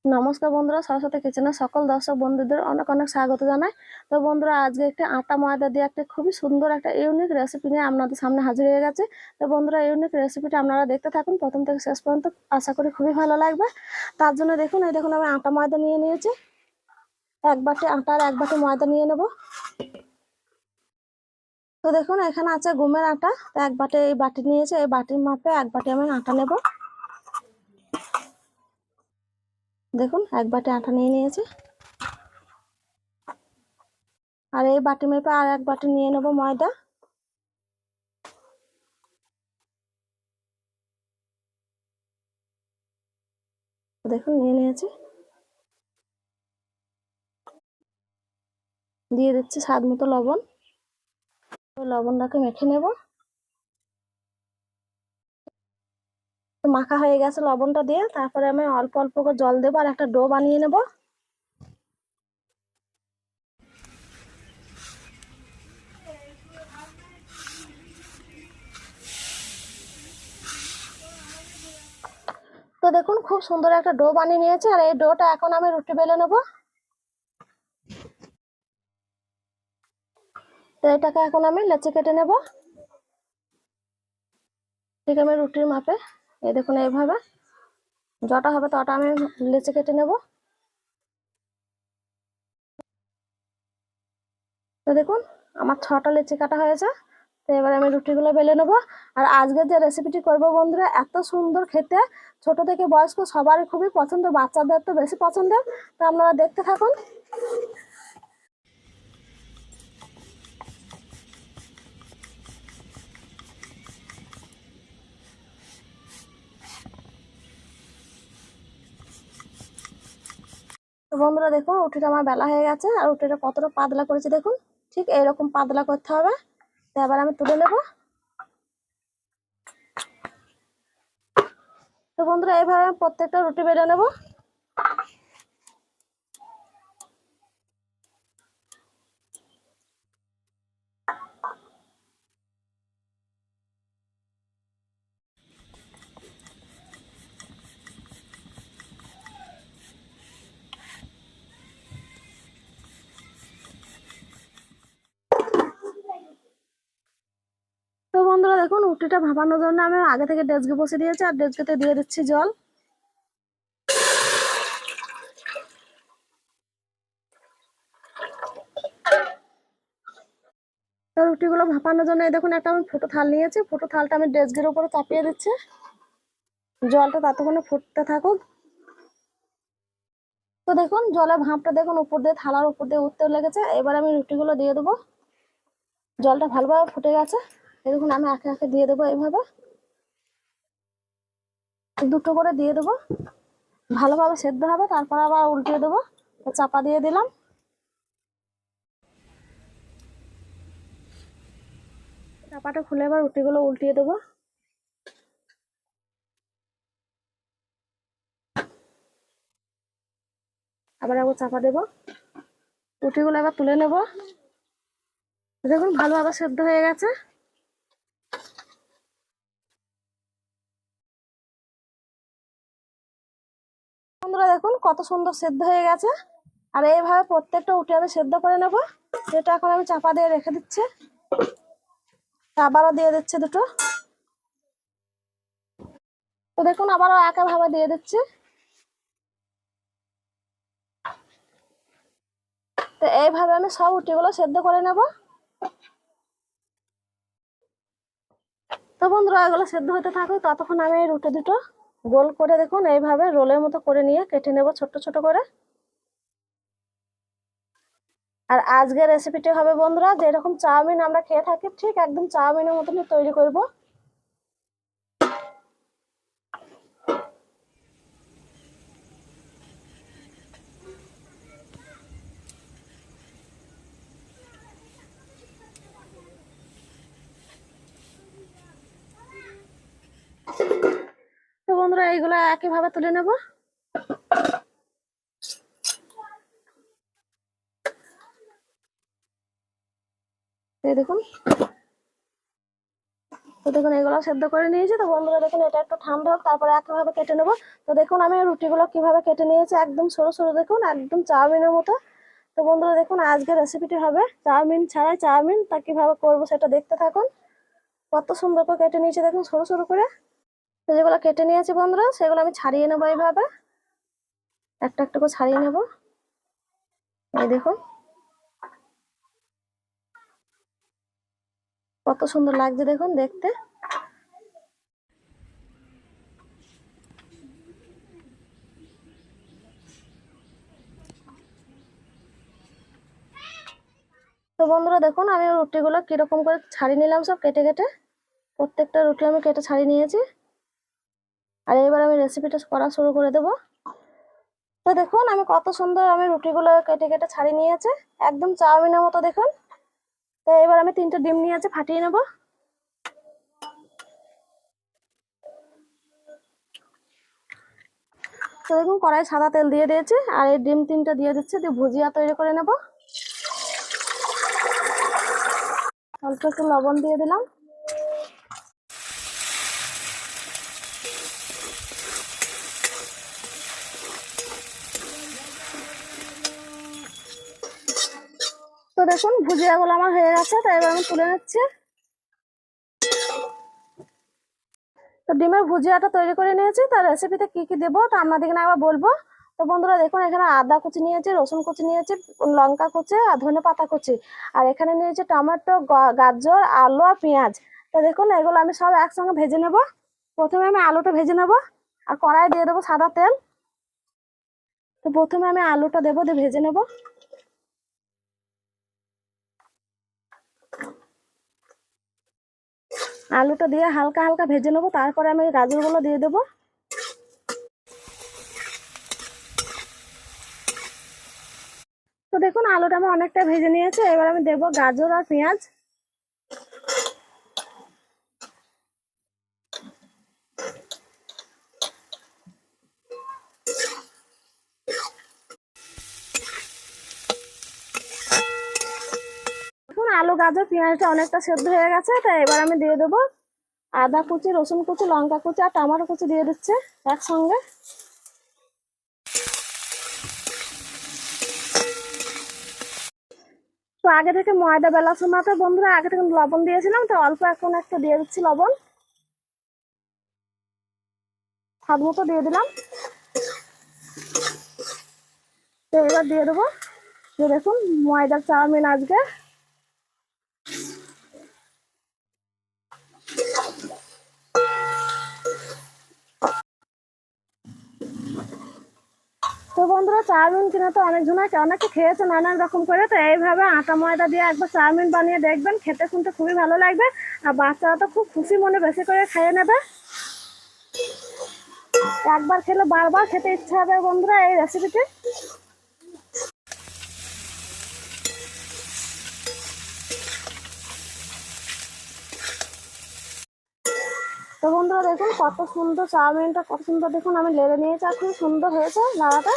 নমস্কার বন্ধুরা, সরস্বতী কিচেনে সকল দর্শক বন্ধুদের অনেক অনেক স্বাগত জানাই। তো বন্ধুরা, আজকে একটা আটা ময়দা দিয়ে একটা খুবই সুন্দর একটা ইউনিক রেসিপি নিয়ে আপনাদের সামনে হাজির হয়ে গেছে। তো বন্ধুরা, ইউনিক রেসিপিটা আপনারা দেখতে থাকুন প্রথম থেকে শেষ পর্যন্ত, আশা করি খুবই ভালো লাগবে। তার জন্য দেখুন, এই দেখুন আমি আটা ময়দা নিয়ে নিয়েছি। এক বাটি আটা আর এক বাটি ময়দা নিয়ে নেব। তো দেখুন, এখানে আছে গমের আটা। তো এক বাটি এই বাটি নিয়েছে, এই বাটির মাপে এক বাটি আমি আটা নেব। দেখুন, এক বাটি আটা নিয়ে নিয়েছি। আর এই বাটি মেপে আর এক বাটি নিয়ে নেব ময়দা। দেখুন, নিয়ে নিয়েছি। দিয়ে দিচ্ছি স্বাদ মতো লবণ। লবণটাকে মেখে নেব। মাখা হয়ে গেছে লবণটা দিয়ে, তারপরে আমি অল্প অল্প করে জল দেবো আর একটা ডো বানিয়ে নেব। তো দেখুন, খুব সুন্দর একটা ডো বানিয়ে নিয়েছি। আর এই ডোটা এখন আমি রুটি বেলে নেব। তো এটাকে এখন আমি লেচি কেটে নেব, ঠিক আমি রুটির মাপে। এই দেখুন, এইভাবে যটা হবে তটা আমি লেচি কেটে নেব। তো দেখুন, আমার 6টা লেচি কাটা হয়েছে। তো এবার আমি রুটিগুলো বেলে নেব। আর আজকে যে রেসিপিটি করবো বন্ধুরা, এত সুন্দর খেতে, ছোট থেকে বয়স্ক সবারই খুবই পছন্দ, বাচ্চাদের তো বেশি পছন্দের। তো আপনারা দেখতে থাকুন। তো বন্ধুরা দেখুন, রুটিটা আমার বেলা হয়ে গেছে। আর রুটিটা কতটা পাতলা করেছে দেখুন, ঠিক এইরকম পাতলা করতে হবে। তো এবার আমি তুলে নেব। তো বন্ধুরা, এইভাবে আমি প্রত্যেকটা রুটি বেলে নেব। তো বন্ধুরা দেখুন, রুটিটা ভাপানোর জন্য আমি আগে থেকে ডেচকি বসিয়ে দিয়েছি, আর ডেচকিতে দিয়ে দিচ্ছি জল। তো রুটিগুলো ভাপানোর জন্য এই দেখুন, একটা আমি ফুটো থাল নিয়েছি। ফুটো থালটা আমি ডেচকির উপরে চাপিয়ে দিচ্ছি। জলটা ততক্ষণে ফুটতে থাকুক। তো দেখুন, জলের ভাপটা দেখুন উপর দিয়ে, থালার উপর দিয়ে উঠতে লেগেছে। এবার আমি রুটিগুলো দিয়ে দেবো। জলটা ভালোভাবে ফুটে গেছে। এই দেখুন, আমি একে একে দিয়ে দেবো এইভাবে, দুটো করে দিয়ে দেবো। ভালোভাবে সেদ্ধ হবে, তারপর আবার উল্টিয়ে দেবো। তো চাপা দিয়ে দিলাম। চাপাটা খুলে এবার রুটিগুলো উল্টিয়ে দেবো। আবার একবার চাপা দেবো। রুটিগুলো এবার তুলে নেব। দেখুন, ভালোভাবে সেদ্ধ হয়ে গেছে। বন্ধুরা দেখুন, কত সুন্দর সেদ্ধ হয়ে গেছে। আর এইভাবে প্রত্যেকটা রুটি আমি সেদ্ধ করে নেব। এটা এখন আমি চাপা দিয়ে রেখে দিচ্ছি। আবারও দিয়ে দিচ্ছি দুটো। তো দেখুন, আবারও একইভাবে দিয়ে দিচ্ছি। তো এইভাবে আমি সব রুটিগুলো সেদ্ধ করে নেব। তো বন্ধুরা, এগুলো সেদ্ধ হতে থাকুক, ততক্ষণ আমি এই রুটি দুটো গোল করে দেখুন এইভাবে রোলের মতো করে নিয়ে কেটে নেব ছোট ছোট করে। আর আজকের রেসিপিটি হবে বন্ধুরা, যেরকম চাউমিন আমরা খেয়ে থাকি, ঠিক একদম চাউমিনের মতনই তৈরি করব। তো বন্ধুরা, এইগুলো একইভাবে তুলে নেব। এই দেখুন, তো দেখুন এগুলো সেদ্ধ করে নিয়েছি। তো বন্ধুরা দেখুন এটা একটু ঠান্ডা হোক, তারপরে একইভাবে কেটে নেবো। তো দেখুন আমি রুটিগুলো কিভাবে কেটে নিয়েছি, একদম সরু সরু, দেখুন একদম চাউমিনের মতো। তো বন্ধুরা দেখুন আজকে রেসিপিটি হবে চাউমিন ছাড়াই চাউমিন। তা কিভাবে করবো সেটা দেখতে থাকুন। কত সুন্দর করে কেটে নিয়েছি দেখুন সরু সরু করে। তো যেগুলো কেটে নিয়েছি বন্ধুরা সেগুলো আমি ছাড়িয়ে নেবো এইভাবে, একটা একটা করে ছাড়িয়ে নেবো। এই দেখুন কত সুন্দর লাগছে দেখুন দেখতে। তো বন্ধুরা দেখুন আমি রুটিগুলো কিরকম করে ছাড়িয়ে নিলাম, সব কেটে কেটে। প্রত্যেকটা রুটি আমি কেটে ছাড়িয়ে নিয়েছি। আর এবার আমি রেসিপিটা করা শুরু করে দেবো। তো দেখুন আমি কত সুন্দর আমি রুটিগুলো কেটে কেটে ছাড়িয়ে নিয়েছি, একদম চাউমিনের মতো দেখুন। তো এবার আমি 3টে ডিম নিয়েছি, ফাটিয়ে নেব। তো দেখুন কড়াই সাদা তেল দিয়ে দিয়েছি, আর এই ডিম 3টে দিয়ে দিচ্ছি, দিয়ে ভুজিয়া তৈরি করে নেব। অল্প একটু লবণ দিয়ে দিলাম। তো দেখুন ভুজিয়াগুলো আমার হয়ে গেছে। তো এবার আমি তুলে নিচ্ছি। তো ডিমের ভুজিয়াটা তৈরি করে নিয়েছি। তার রেসিপিতে কি কি দেবো তা আপনাদেরকে একবার বলবো। তো বন্ধুরা দেখুন এখানে আদা কুচি নিয়েছি, রসুন কুচি নিয়েছি, লঙ্কা কুচি আর ধনে পাতা কুচি, আর এখানে নিয়েছি টমেটো, গাজর, আলু আর পেঁয়াজ। তো দেখুন এগুলো আমি সব একসঙ্গে ভেজে নেব। প্রথমে আমি আলুটা ভেজে নেব, আর কড়াই দিয়ে দেবো সাদা তেল। তো প্রথমে আমি আলুটা দেবো, দিয়ে ভেজে নেব। আলুটা দিয়ে হালকা হালকা ভেজে নেবো, তারপরে আমি গাজরগুলো দিয়ে দেবো। তো দেখুন আলুটা আমি অনেকটা ভেজে নিয়েছি। এবার আমি দেবো গাজর আর পেঁয়াজ। দেখুন আলু গাজর পেঁয়াজটা অনেকটা সেদ্ধ হয়ে গেছে। তো এবার আমি দিয়ে দেবো আদা কুচি, রসুন কুচি, লঙ্কা কুচি আর টমেটো কুচি দিয়ে দিচ্ছে একসঙ্গে। তো আগে থেকে ময়দা বেলার সময়তে বন্ধুরা আগে থেকে লবণ দিয়েছিলাম, তো অল্প এখন একটু দিয়ে দিচ্ছি লবণ, স্বাদ মতো দিয়ে দিলাম। তো এবার দিয়ে দেবো, যে দেখুন ময়দার চাউমিন আজকে। তো বন্ধুরা চাউমিন কিনে তো অনেকে খেয়েছে নানান রকম করে। তো এইভাবে আটা ময়দা দিয়ে একবার চাউমিন বানিয়ে দেখবেন, খেতে শুনতে খুবই ভালো লাগবে। আর বাচ্চারা তো খুব খুশি মনে বেশি করে খেয়ে নেবে। একবার খেলে বারবার খেতে ইচ্ছা হবে বন্ধুরা এই রেসিপিটি। তো বন্ধুরা দেখুন কত সুন্দর চাউমিনটা, কত সুন্দর দেখুন আমি লেড়ে নিয়েছি, আর খুব সুন্দর হয়েছে লাড়াটা।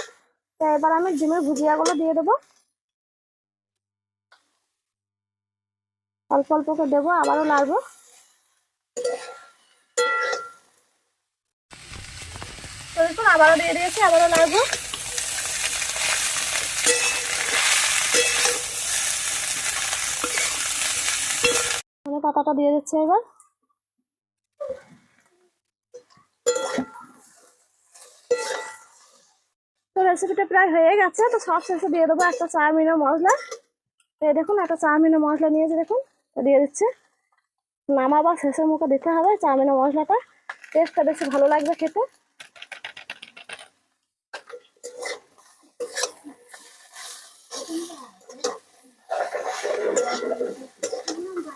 তো এবার আমি ডিমের ভুজিয়াগুলো দিয়ে দেবো, অল্প অল্প করে দেবো, আবারও নাড়বো। তো দেখুন আবারও দিয়ে দিয়েছি, আবারও নাড়বো। ধনে পাতাটা দিয়ে দিচ্ছি এবার। তো রেসিপিটা প্রায় হয়ে গেছে। তো সব শেষে দিয়ে দেবো একটা চাউমিনের মশলা। এই দেখুন একটা চাউমিনের মশলা নিয়েছি দেখুন, তো দিয়ে দিচ্ছে। নামাবার শেষের মুখে দিতে হবে চাউমিনের মশলাটা, টেস্টটা বেশি ভালো লাগবে খেতে।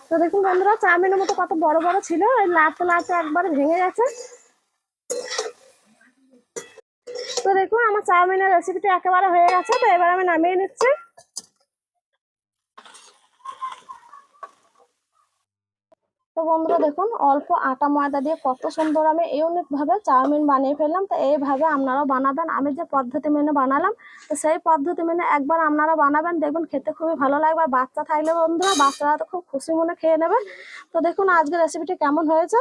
তো দেখুন বন্ধুরা চাউমিনের মতো কত বড় বড় ছিল, এই লাটতে লাটতে একবারে ভেঙে গেছে। তো দেখুন আমার চাউমিনের রেসিপিটা একেবারে হয়ে গেছে। তো এবার আমি নামিয়ে নিচ্ছি। তো বন্ধুরা দেখুন অল্প আটা ময়দা দিয়ে কত সুন্দর আমি ইউনিক ভাবে চাউমিন বানিয়ে ফেললাম। তো এইভাবে আপনারাও বানাবেন, আমি যে পদ্ধতি মেনে বানালাম তো সেই পদ্ধতি মেনে একবার আপনারা বানাবেন, দেখবেন খেতে খুবই ভালো লাগবে। আর বাচ্চা থাকলে বন্ধুরা বাচ্চারা তো খুব খুশি মনে খেয়ে নেবে। তো দেখুন আজকের রেসিপিটি কেমন হয়েছে।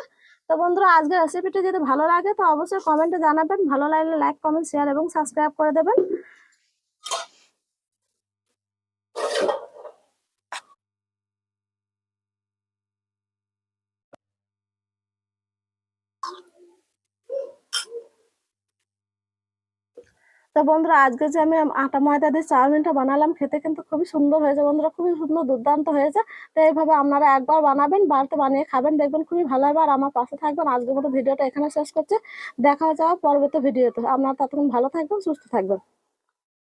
তো বন্ধুরা আজকের রেসিপিটি যদি ভালো লাগে তো অবশ্যই কমেন্টে জানাবেন, ভালো লাগলে লাইক কমেন্ট শেয়ার এবং সাবস্ক্রাইব করে দেবেন। তো বন্ধুরা আজকে যে আমি আটা ময়দা দিয়ে চাউমিনটা বানালাম খেতে কিন্তু খুবই সুন্দর হয়েছে বন্ধুরা, খুবই সুন্দর দুর্দান্ত হয়েছে। তো এইভাবে আপনারা একবার বানাবেন, বাড়িতে বানিয়ে খাবেন, দেখবেন খুবই ভালো হবে। আর আমার পাশে থাকবেন। আজকের মতো ভিডিওটা এখানে শেষ করছে, দেখা হচ্ছে আবার পরবর্তী ভিডিওতে। আপনারা ততক্ষণ ভালো থাকবেন, সুস্থ থাকবেন।